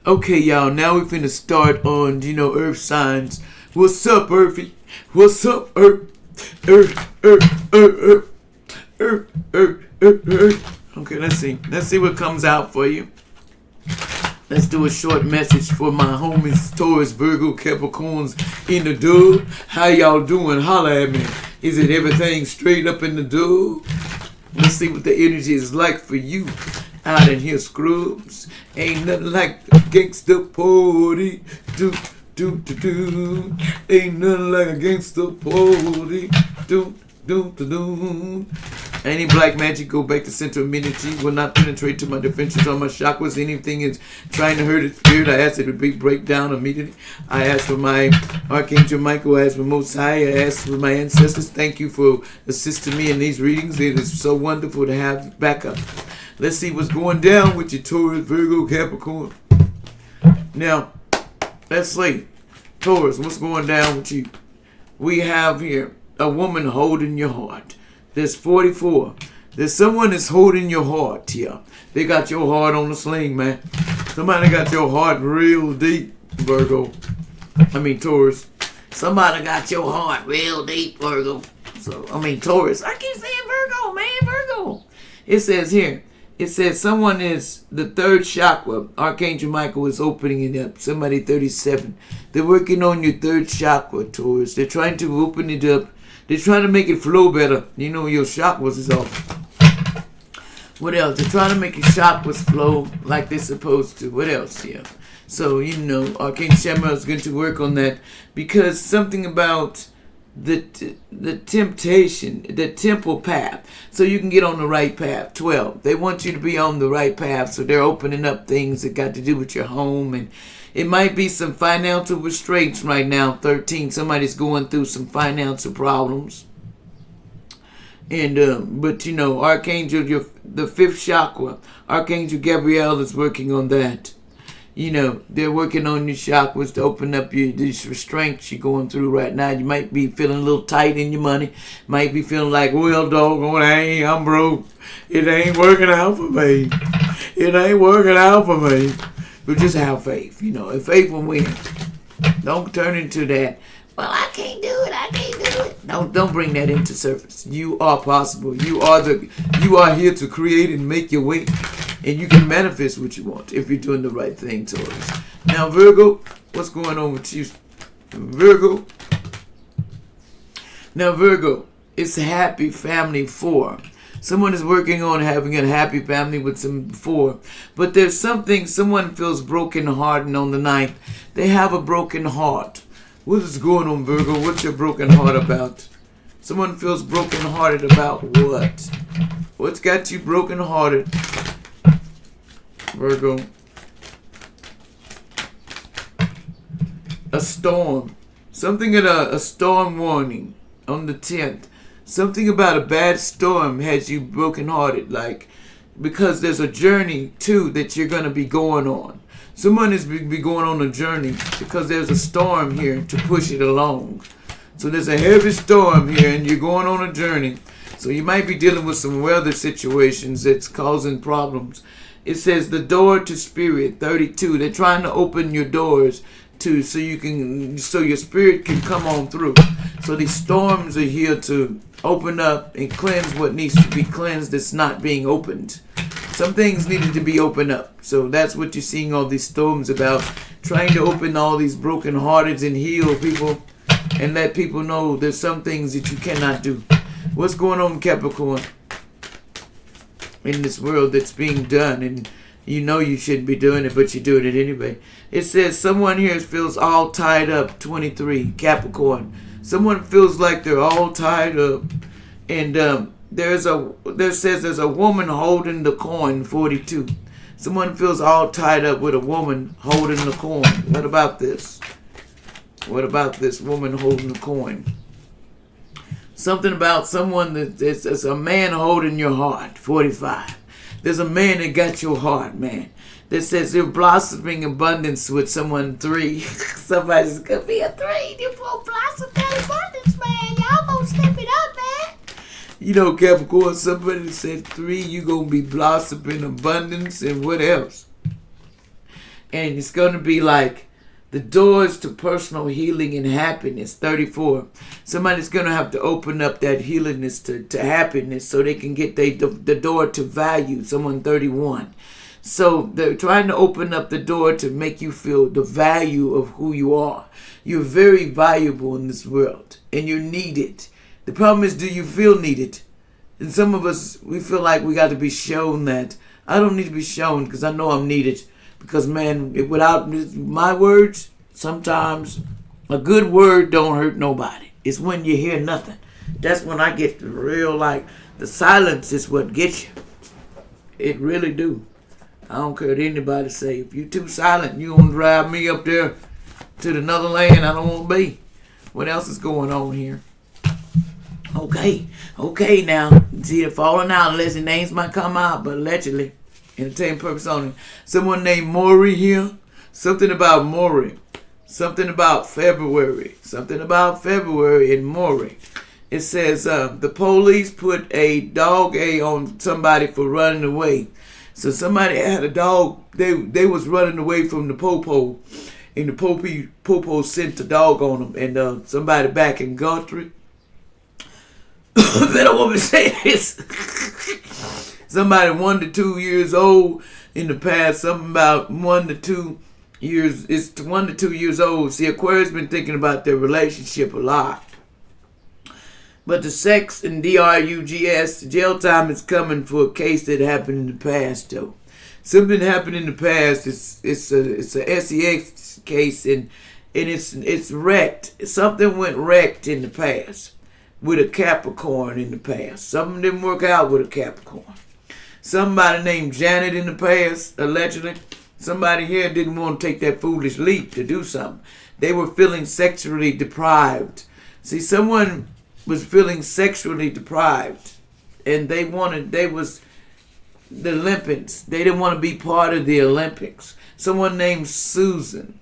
Okay, y'all, now we finna start on, Earth signs. What's up, Earthy? What's up, Earth? Earth, Earth, Earth, Earth, Earth, Earth, Earth, Earth. Okay, let's see. Let's see what comes out for you. Let's do a short message for my homies, Taurus, Virgo, Capricorns in the dub. How y'all doing? Holla at me. Is it everything straight up in the dub? Let's see what the energy is like for you out in here, scrubs. Ain't nothing like a gangsta party. Do, do, do, do. Ain't nothing like a gangsta party. Do, do, do, do. Any black magic go back to center immunity, will not penetrate to my defenses or my chakras. Anything is trying to hurt its spirit, I ask it to break down immediately. I ask for my Archangel Michael, I ask for Most High, I ask for my ancestors. Thank you for assisting me in these readings. It is so wonderful to have backup. Let's see what's going down with your Taurus, Virgo, Capricorn. Now, let's see. Taurus, what's going down with you? We have here a woman holding your heart. There's 44. There's someone that's holding your heart here. They got your heart on the sling, man. Somebody got your heart real deep, Virgo. Taurus. Somebody got your heart real deep, Virgo. Taurus. I keep saying Virgo, man, Virgo. It says here, someone is the third chakra. Archangel Michael is opening it up. Somebody 37. They're working on your third chakra, Taurus. They're trying to open it up. They're trying to make it flow better. Your chakras is off. What else? They're trying to make your chakras flow like they're supposed to. What else here? So, Archangel Shammah is going to work on that because something about the temptation, the temple path, so you can get on the right path. 12. They want you to be on the right path, so they're opening up things that got to do with your home, and it might be some financial restraints right now. 13. Somebody's going through some financial problems, and but Archangel, the fifth chakra, Archangel Gabriel is working on that. They're working on your chakras to open up these restraints you're going through right now. You might be feeling a little tight in your money. Might be feeling like, well, doggone, I'm broke. It ain't working out for me. It ain't working out for me. But just have faith. And faith will win. Don't turn into that, well, I can't do it. I can't do it. Don't bring that into surface. You are possible. You are here to create and make your way. And you can manifest what you want if you're doing the right thing, Taurus. Now, Virgo, what's going on with you? Virgo. Now, Virgo, it's a happy family 4. Someone is working on having a happy family with some 4. But there's someone feels broken hearted on the 9th. They have a broken heart. What is going on, Virgo? What's your broken heart about? Someone feels broken hearted about what? What's got you broken hearted, Virgo? A storm. Something at a storm warning on the 10th. Something about a bad storm has you brokenhearted, because there's a journey too that you're gonna be going on. Someone is be going on a journey because there's a storm here to push it along. So there's a heavy storm here, and you're going on a journey. So you might be dealing with some weather situations that's causing problems. It says the door to spirit 32. They're trying to open your doors so your spirit can come on through. So these storms are here to open up and cleanse what needs to be cleansed that's not being opened. Some things needed to be opened up. So that's what you're seeing all these storms about. Trying to open all these broken hearted and heal people and let people know there's some things that you cannot do. What's going on, Capricorn? In this world that's being done, and you shouldn't be doing it, but you're doing it anyway. It says someone here feels all tied up. 23, Capricorn. Someone feels like they're all tied up, and there's a woman holding the coin. 42. Someone feels all tied up with a woman holding the coin. What about this? What about this woman holding the coin? Something about someone it's a man holding your heart. 45. There's a man that got your heart, man. That says you're blossoming abundance with someone. 3. Somebody's gonna be a 3. You will blossom that abundance, man. Y'all gonna step it up, man. Capricorn, somebody said 3, you gonna be blossoming abundance, and what else? And it's going to be like the doors to personal healing and happiness, 34. Somebody's going to have to open up that healingness to happiness so they can get the door to value, someone 31. So they're trying to open up the door to make you feel the value of who you are. You're very valuable in this world, and you're needed. The problem is, do you feel needed? And some of us, we feel like we got to be shown that. I don't need to be shown because I know I'm needed. Because, man, without my words, sometimes a good word don't hurt nobody. It's when you hear nothing. That's when I get the real, like, the silence is what gets you. It really do. I don't care what anybody say. If you too silent, you gonna drive me up there to another land I don't want to be. What else is going on here? Okay now. See, the falling out, unless the names might come out, but allegedly. Entertainment purpose only. Someone named Maury here. Something about Maury. Something about February. Something about February in Maury. It says the police put a dog on somebody for running away. So somebody had a dog. They was running away from the popo, and the popo sent the dog on them. And somebody back in Guthrie. Better want me to say this. Somebody 1 to 2 years old in the past. Something about 1 to 2 years. It's 1 to 2 years old. See, Aquarius been thinking about their relationship a lot. But the sex and drugs, jail time is coming for a case that happened in the past, though. Something happened in the past. It's a sex case, and it's wrecked. Something went wrecked in the past with a Capricorn in the past. Something didn't work out with a Capricorn. Somebody named Janet in the past, allegedly. Somebody here didn't want to take that foolish leap to do something. They were feeling sexually deprived. See, someone was feeling sexually deprived, and they was the Olympics. They didn't want to be part of the Olympics. Someone named Susan.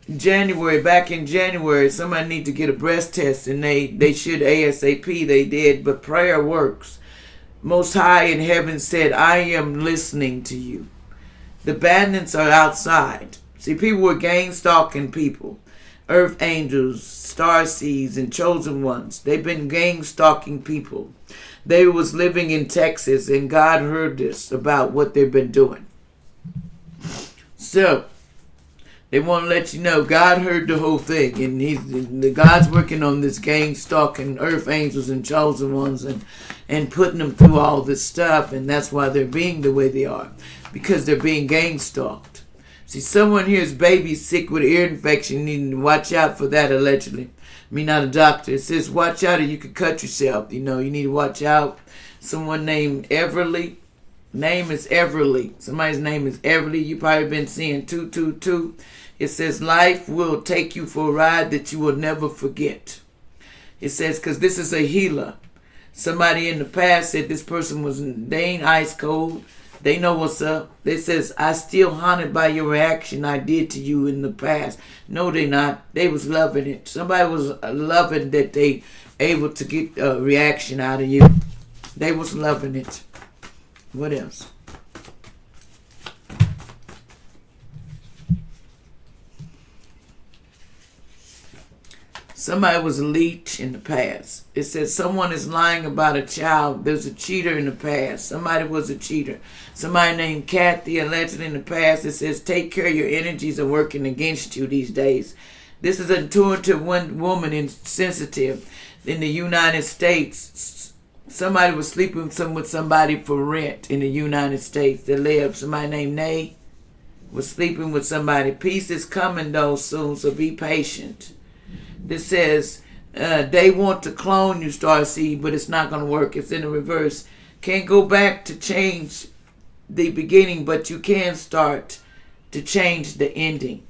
Back in January, somebody need to get a breast test, and they should ASAP. They did, but prayer works. Most High in heaven said, I am listening to you. The bandits are outside. See, people were gang stalking people. Earth angels, star seeds, and chosen ones. They've been gang stalking people. They was living in Texas, and God heard this about what they've been doing. So, they want to let you know God heard the whole thing, and God's working on this gang stalking earth angels and chosen ones, and putting them through all this stuff, and that's why they're being the way they are, because they're being gang stalked. See, someone here's baby sick with ear infection, needing to watch out for that, allegedly. I mean, not a doctor. It says watch out or you could cut yourself. You know, you need to watch out. Someone named Everly. Name is Everly. Somebody's name is Everly. You probably been seeing 222. It says life will take you for a ride that you will never forget. It says, because this is a healer. Somebody in the past said this person they ain't ice cold. They know what's up. They says, I still haunted by your reaction I did to you in the past. No, they not. They was loving it. Somebody was loving that they able to get a reaction out of you. They was loving it. What else? Somebody was a leech in the past. It says someone is lying about a child. There's a cheater in the past. Somebody was a cheater. Somebody named Kathy, allegedly in the past. It says take care of your energies are working against you these days. This is an intuitive woman and sensitive in the United States. Somebody was sleeping with somebody for rent in the United States. They lived. Somebody named Nay was sleeping with somebody. Peace is coming though soon, so be patient. This says they want to clone you, Starseed, but it's not going to work. It's in the reverse. Can't go back to change the beginning, but you can start to change the ending.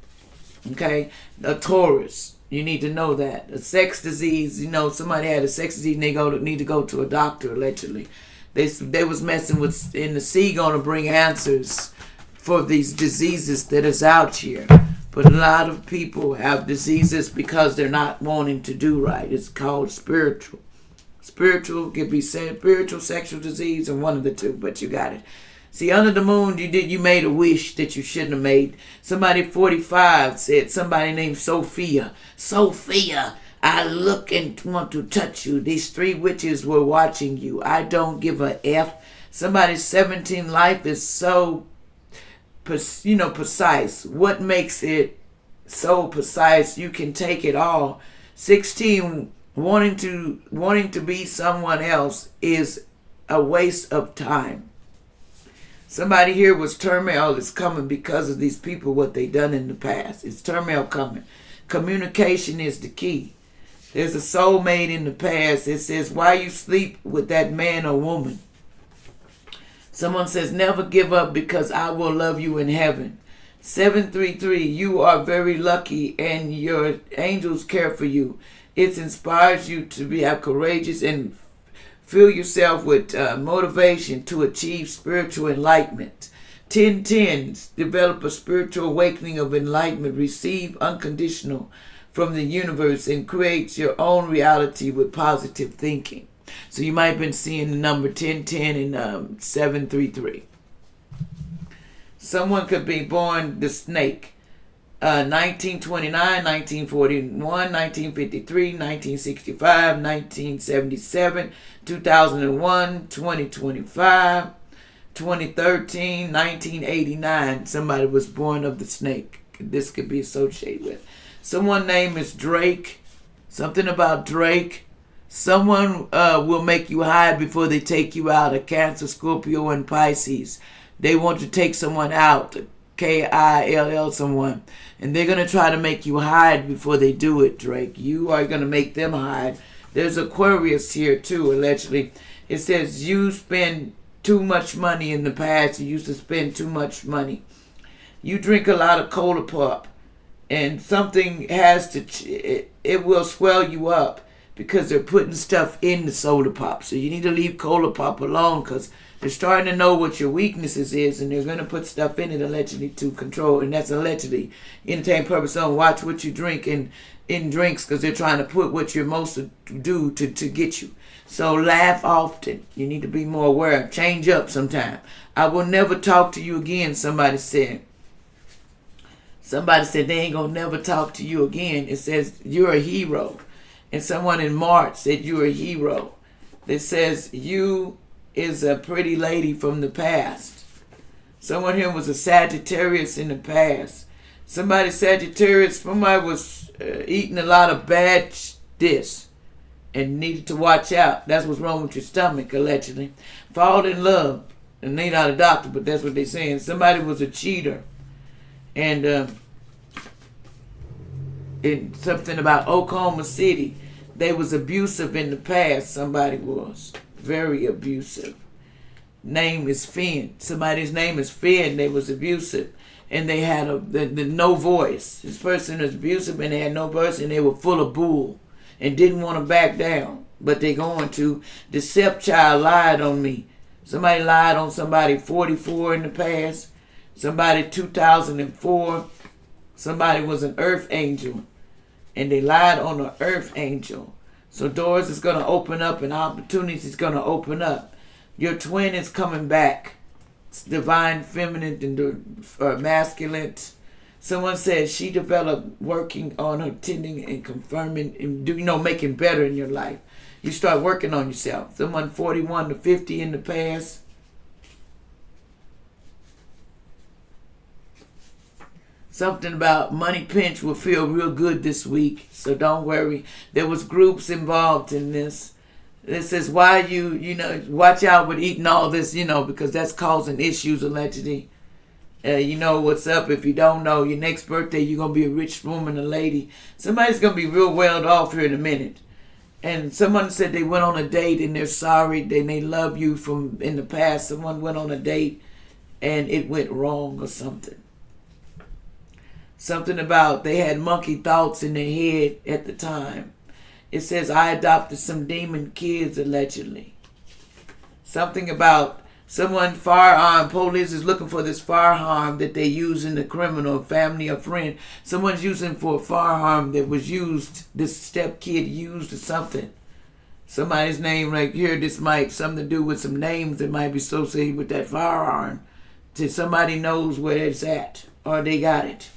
Okay? A Taurus. You need to know that. A sex disease, somebody had a sex disease and they need to go to a doctor, allegedly. They was messing with, in the sea, going to bring answers for these diseases that is out here. But a lot of people have diseases because they're not wanting to do right. It's called spiritual. Spiritual could be spiritual, sexual disease, or one of the two, but you got it. See, under the moon, you made a wish that you shouldn't have made. Somebody 45 said, somebody named Sophia. Sophia, I look and want to touch you. These three witches were watching you. I don't give a F. Somebody 17, life is so, precise. What makes it so precise? You can take it all. 16, wanting to be someone else is a waste of time. Somebody here was turmoil is coming because of these people, what they done in the past. It's turmoil coming. Communication is the key. There's a soulmate in the past. It says, why you sleep with that man or woman? Someone says, never give up because I will love you in heaven. 733, you are very lucky and your angels care for you. It inspires you to be courageous and fill yourself with motivation to achieve spiritual enlightenment. 1010, develop a spiritual awakening of enlightenment. Receive unconditional from the universe and create your own reality with positive thinking. So you might have been seeing the number 1010 and 733. Someone could be born the snake. 1929, 1941, 1953, 1965, 1977, 2001, 2025, 2013, 1989. Somebody was born of the snake. This could be associated with. Someone's name is Drake. Something about Drake. Someone will make you hide before they take you out. A Cancer, Scorpio, and Pisces. They want to take someone out. Kill someone. And they're going to try to make you hide before they do it, Drake. You are going to make them hide. There's Aquarius here too, allegedly. It says you spend too much money in the past. You used to spend too much money. You drink a lot of cola pop. And something has to, it will swell you up because they're putting stuff in the soda pop. So you need to leave cola pop alone because they're starting to know what your weaknesses is, and they're going to put stuff in it allegedly to control, and that's allegedly entertain purpose on. Watch what you drink in drinks because they're trying to put what you're most do to get you. So laugh often. You need to be more aware. Change up sometime. I will never talk to you again, somebody said. Somebody said they ain't going to never talk to you again. It says you're a hero. And someone in March said you're a hero. It says you is a pretty lady from the past. Someone here was a Sagittarius in the past. Somebody was eating a lot of bad this and needed to watch out. That's what's wrong with your stomach, allegedly. Fall in love. And they not a doctor, but that's what they're saying. Somebody was a cheater. And something about Oklahoma City. They was abusive in the past. Somebody was very abusive. Name is Finn. Somebody's name is Finn. They was abusive. And they had the no voice. This person was abusive and they had no voice and they were full of bull and didn't want to back down. But they going to. The stepchild lied on me. Somebody lied on somebody 44 in the past. Somebody 2004. Somebody was an earth angel. And they lied on an earth angel. So doors is going to open up and opportunities is going to open up. Your twin is coming back. It's divine feminine and masculine. Someone said she developed working on her tending and confirming and making better in your life. You start working on yourself. Someone 41 to 50 in the past. Something about money pinch will feel real good this week, so don't worry. There was groups involved in this. It says why watch out with eating all this, because that's causing issues allegedly. You know what's up. If you don't know, your next birthday you're gonna be a rich woman, a lady. Somebody's gonna be real well off here in a minute. And someone said they went on a date and they're sorry, they love you from in the past. Someone went on a date and it went wrong or something. Something about they had monkey thoughts in their head at the time. It says, I adopted some demon kids, allegedly. Something about someone firearm. Police is looking for this firearm that they use in the criminal family or friend. Someone's using for a firearm that was used, this step kid used or something. Somebody's name right here, this might something to do with some names that might be associated with that firearm. Till somebody knows where it's at or they got it.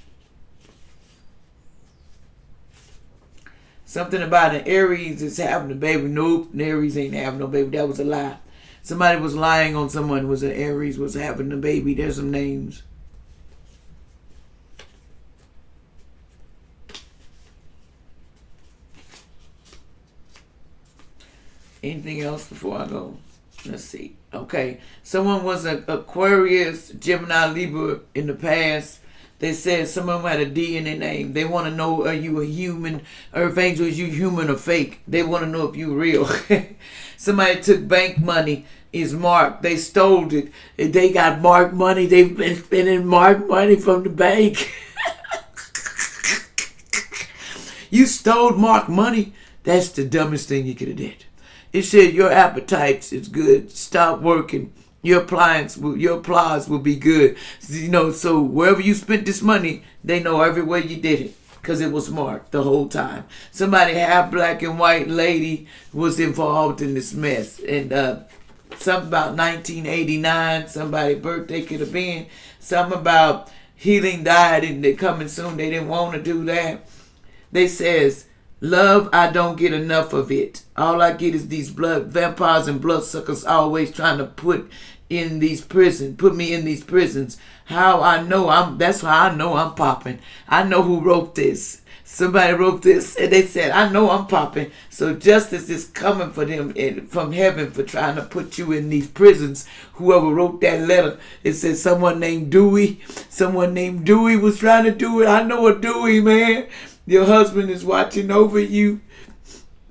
Something about an Aries is having a baby. Nope, an Aries ain't having no baby. That was a lie. Somebody was lying on someone who was an Aries was having a baby. There's some names. Anything else before I go? Let's see. Okay. Someone was an Aquarius, Gemini, Libra in the past. They said someone had a D in their name. They want to know, are you a human? Earth angel, is you human or fake? They want to know if you real. Somebody took bank money, is marked. They stole it. They got marked money. They've been spending marked money from the bank. You stole marked money? That's the dumbest thing you could have did. It said your appetites is good. Stop working. Your applause will be good. So wherever you spent this money, they know everywhere you did it. Because it was marked the whole time. Somebody, half black and white lady, was involved in this mess. And something about 1989, somebody's birthday could have been. Something about healing died and they're coming soon. They didn't want to do that. They says, love, I don't get enough of it. All I get is these blood vampires and bloodsuckers always trying to put me in these prisons. How I know that's how I know I'm popping. I know who wrote this. Somebody wrote this and they said, I know I'm popping. So justice is coming for them from heaven for trying to put you in these prisons. Whoever wrote that letter, it said someone named Dewey. Someone named Dewey was trying to do it. I know a Dewey, man. Your husband is watching over you.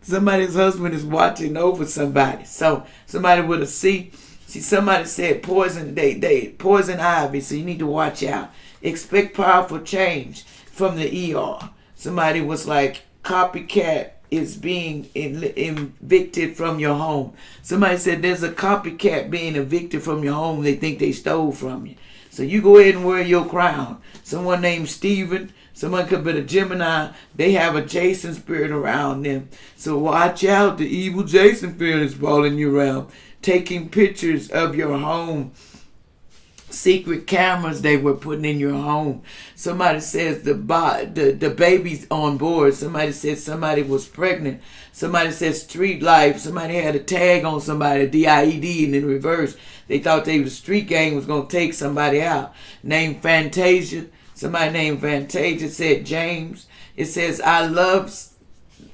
Somebody's husband is watching over somebody. So somebody with a C. See, somebody said poison. They poison ivy. So you need to watch out. Expect powerful change from the ER. Somebody was like, copycat is being evicted from your home. Somebody said there's a copycat being evicted from your home. They think they stole from you. So you go ahead and wear your crown. Someone named Steven. Someone could be a Gemini. They have a Jason spirit around them. So watch out. The evil Jason spirit is following you around. Taking pictures of your home. Secret cameras they were putting in your home. Somebody says the baby's on board. Somebody says somebody was pregnant. Somebody says street life. Somebody had a tag on somebody, a DIED, and in reverse. They thought the street gang was going to take somebody out. Named Fantasia. Somebody named Fantasia said James. It says,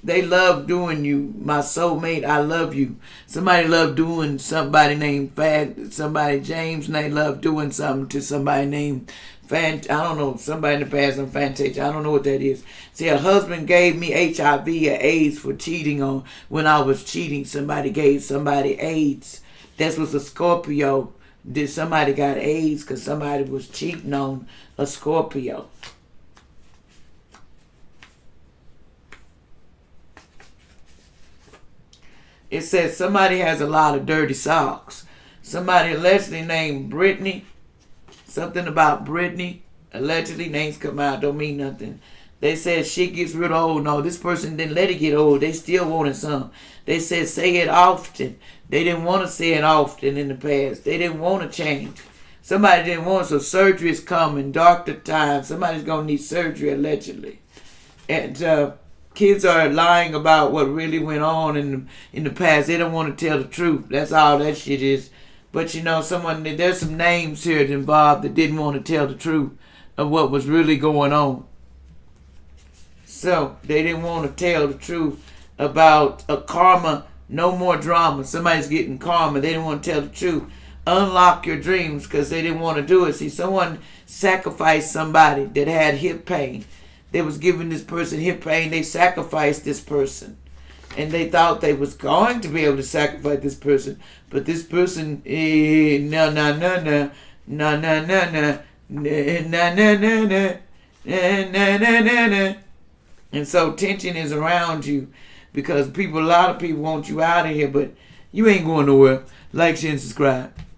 they love doing you, my soulmate, I love you. Somebody loved doing somebody named somebody James, and they love doing something to somebody named I don't know, somebody in the past on Fantasia. I don't know what that is. See, a husband gave me HIV or AIDS for cheating on. When I was cheating, somebody gave somebody AIDS. That was a Scorpio. Did somebody got AIDS because somebody was cheating on a Scorpio? It says somebody has a lot of dirty socks. Somebody allegedly named Brittany. Something about Brittany. Allegedly, names come out, don't mean nothing. They said shit gets real old. No, this person didn't let it get old. They still wanted some. They said say it often. They didn't want to say it often in the past. They didn't want to change. Somebody didn't want, so surgery is coming. Doctor time. Somebody's going to need surgery allegedly. And kids are lying about what really went on in the past. They don't want to tell the truth. That's all that shit is. But there's some names here involved that didn't want to tell the truth of what was really going on. So they didn't want to tell the truth about a karma, no more drama. Somebody's getting karma. They didn't want to tell the truth. Unlock your dreams because they didn't want to do it. See, someone sacrificed somebody that had hip pain. They was giving this person hip pain. They sacrificed this person. And they thought they was going to be able to sacrifice this person. But this person, and so tension is around you because a lot of people want you out of here, but you ain't going nowhere. Like, share, and subscribe.